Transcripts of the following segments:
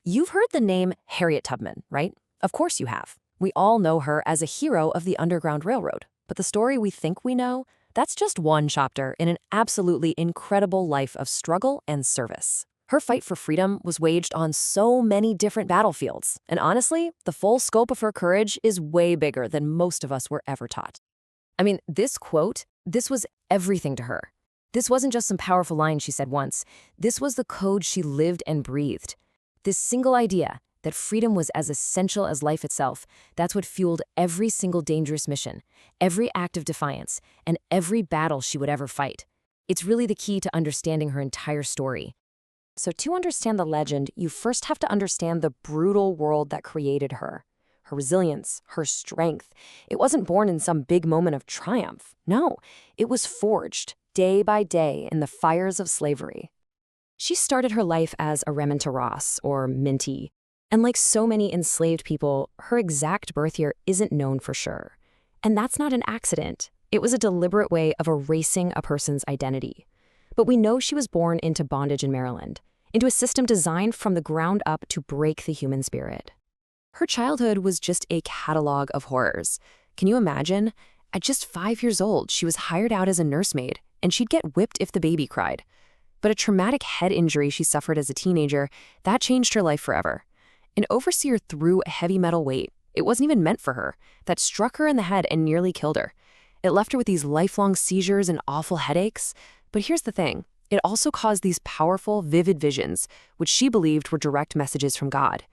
You've heard the name Harriet Tubman, right? Of course you have. We all know her as a hero of the Underground Railroad. But the story we think we know, that's just one chapter in an absolutely incredible life of struggle and service. Her fight for freedom was waged on so many different battlefields, and honestly, the full scope of her courage is way bigger than most of us were ever taught. I mean, this quote, this was everything to her. This wasn't just some powerful line she said once. This was the code she lived and breathed. This single idea that freedom was as essential as life itself, that's what fueled every single dangerous mission, every act of defiance, and every battle she would ever fight. It's really the key to understanding her entire story. So to understand the legend, you first have to understand the brutal world that created her. Her resilience, her strength. It wasn't born in some big moment of triumph. No, it was forged day by day in the fires of slavery. She started her life as a rementeross, or Minty, and like so many enslaved people, her exact birth year isn't known for sure. And that's not an accident. It was a deliberate way of erasing a person's identity. But we know she was born into bondage in Maryland, into a system designed from the ground up to break the human spirit. Her childhood was just a catalog of horrors. Can you imagine? At just 5 years old, she was hired out as a nursemaid, and she'd get whipped if the baby cried. But a traumatic head injury she suffered as a teenager, that changed her life forever. An overseer threw a heavy metal weight, it wasn't even meant for her, that struck her in the head and nearly killed her. It left her with these lifelong seizures and awful headaches. But here's the thing, it also caused these powerful, vivid visions, which she believed were direct messages from God.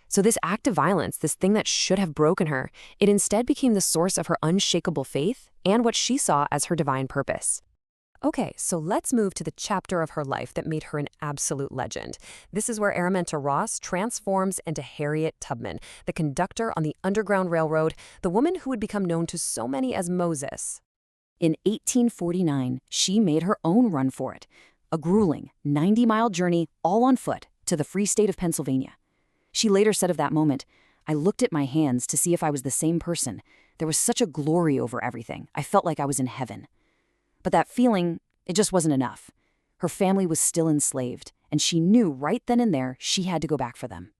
So this act of violence, this thing that should have broken her, it instead became the source of her unshakable faith and what she saw as her divine purpose. Okay, so let's move to the chapter of her life that made her an absolute legend. This is where Araminta Ross transforms into Harriet Tubman, the conductor on the Underground Railroad, the woman who would become known to so many as Moses. In 1849, she made her own run for it, a grueling 90-mile journey all on foot to the free state of Pennsylvania. She later said of that moment, "I looked at my hands to see if I was the same person. There was such a glory over everything. I felt like I was in heaven." But that feeling, it just wasn't enough. Her family was still enslaved, and she knew right then and there she had to go back for them.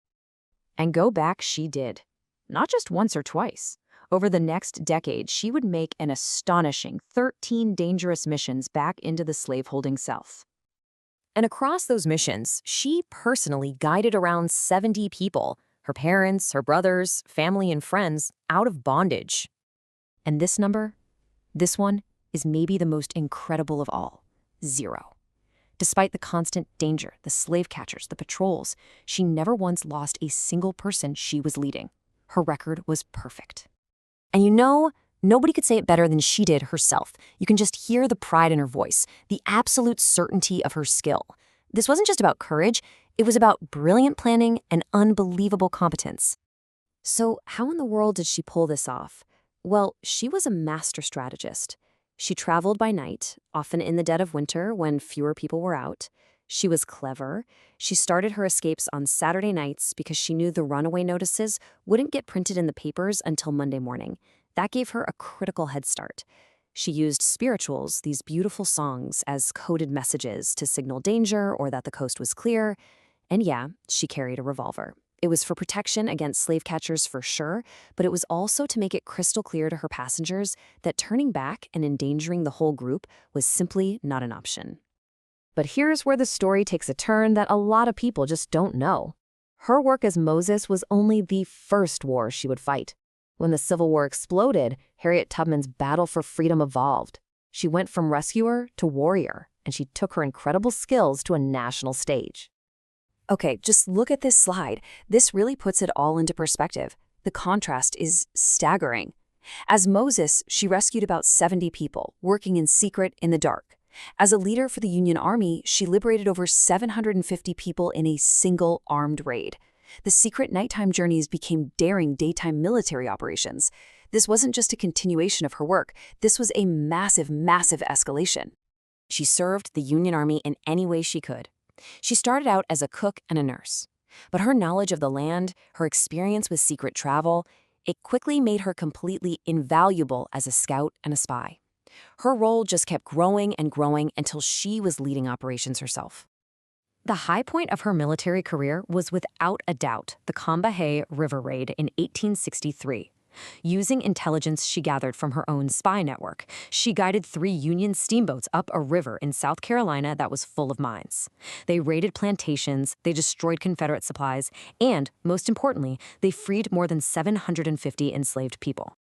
And go back she did. Not just once or twice. Over the next decade, she would make an astonishing 13 dangerous missions back into the slaveholding South. And across those missions, she personally guided around 70 people, her parents, her brothers, family, and friends, out of bondage. And this number, this one, is maybe the most incredible of all, 0. Despite the constant danger, the slave catchers, the patrols, she never once lost a single person she was leading. Her record was perfect. And you know, nobody could say it better than she did herself. You can just hear the pride in her voice, the absolute certainty of her skill. This wasn't just about courage, it was about brilliant planning and unbelievable competence. So how in the world did she pull this off? Well, she was a master strategist. She traveled by night, often in the dead of winter when fewer people were out. She was clever. She started her escapes on Saturday nights because she knew the runaway notices wouldn't get printed in the papers until Monday morning. That gave her a critical head start. She used spirituals, these beautiful songs, as coded messages to signal danger or that the coast was clear. And yeah, she carried a revolver. It was for protection against slave catchers for sure, but it was also to make it crystal clear to her passengers that turning back and endangering the whole group was simply not an option. But here's where the story takes a turn that a lot of people just don't know. Her work as Moses was only the first war she would fight. When the Civil War exploded, Harriet Tubman's battle for freedom evolved. She went from rescuer to warrior, and she took her incredible skills to a national stage. Okay, just look at this slide. This really puts it all into perspective. The contrast is staggering. As Moses, she rescued about 70 people, working in secret in the dark. As a leader for the Union Army, she liberated over 750 people in a single armed raid. The secret nighttime journeys became daring daytime military operations. This wasn't just a continuation of her work. This was a massive, massive escalation. She served the Union Army in any way she could. She started out as a cook and a nurse. But her knowledge of the land, her experience with secret travel, it quickly made her completely invaluable as a scout and a spy. Her role just kept growing and growing until she was leading operations herself. The high point of her military career was without a doubt the Combahee River Raid in 1863. Using intelligence she gathered from her own spy network, she guided 3 Union steamboats up a river in South Carolina that was full of mines. They raided plantations, they destroyed Confederate supplies, and, most importantly, they freed more than 750 enslaved people.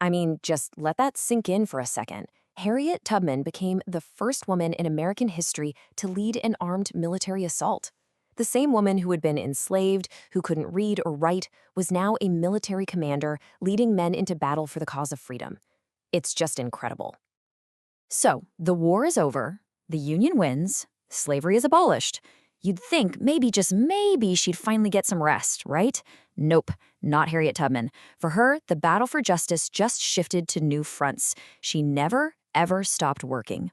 I mean, just let that sink in for a second. Harriet Tubman became the first woman in American history to lead an armed military assault. The same woman who had been enslaved, who couldn't read or write, was now a military commander leading men into battle for the cause of freedom. It's just incredible. So, the war is over, the Union wins, slavery is abolished. You'd think maybe, just maybe, she'd finally get some rest, right? Nope, not Harriet Tubman. For her, the battle for justice just shifted to new fronts. She never, ever stopped working.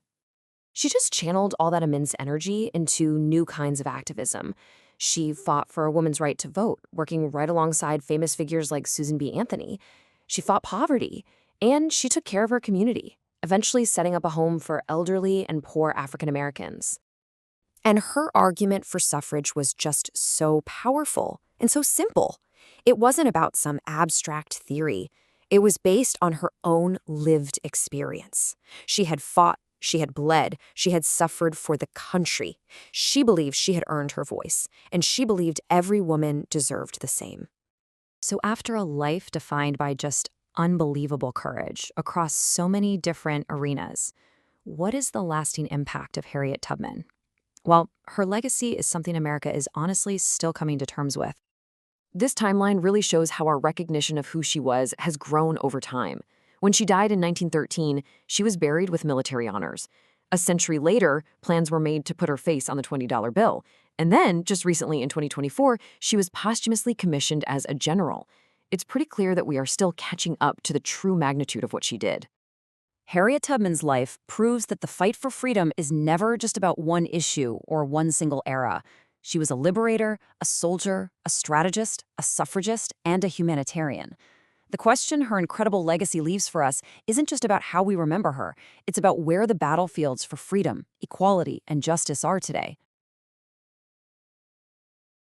She just channeled all that immense energy into new kinds of activism. She fought for a woman's right to vote, working right alongside famous figures like Susan B. Anthony. She fought poverty, and she took care of her community, eventually setting up a home for elderly and poor African Americans. And her argument for suffrage was just so powerful and so simple. It wasn't about some abstract theory. It was based on her own lived experience. She had fought, she had bled, she had suffered for the country. She believed she had earned her voice, and she believed every woman deserved the same. So after a life defined by just unbelievable courage across so many different arenas, what is the lasting impact of Harriet Tubman? Well, her legacy is something America is honestly still coming to terms with. This timeline really shows how our recognition of who she was has grown over time. When she died in 1913, she was buried with military honors. A century later, plans were made to put her face on the $20 bill. And then, just recently in 2024, she was posthumously commissioned as a general. It's pretty clear that we are still catching up to the true magnitude of what she did. Harriet Tubman's life proves that the fight for freedom is never just about one issue or one single era. She was a liberator, a soldier, a strategist, a suffragist, and a humanitarian. The question her incredible legacy leaves for us isn't just about how we remember her. It's about where the battlefields for freedom, equality, and justice are today.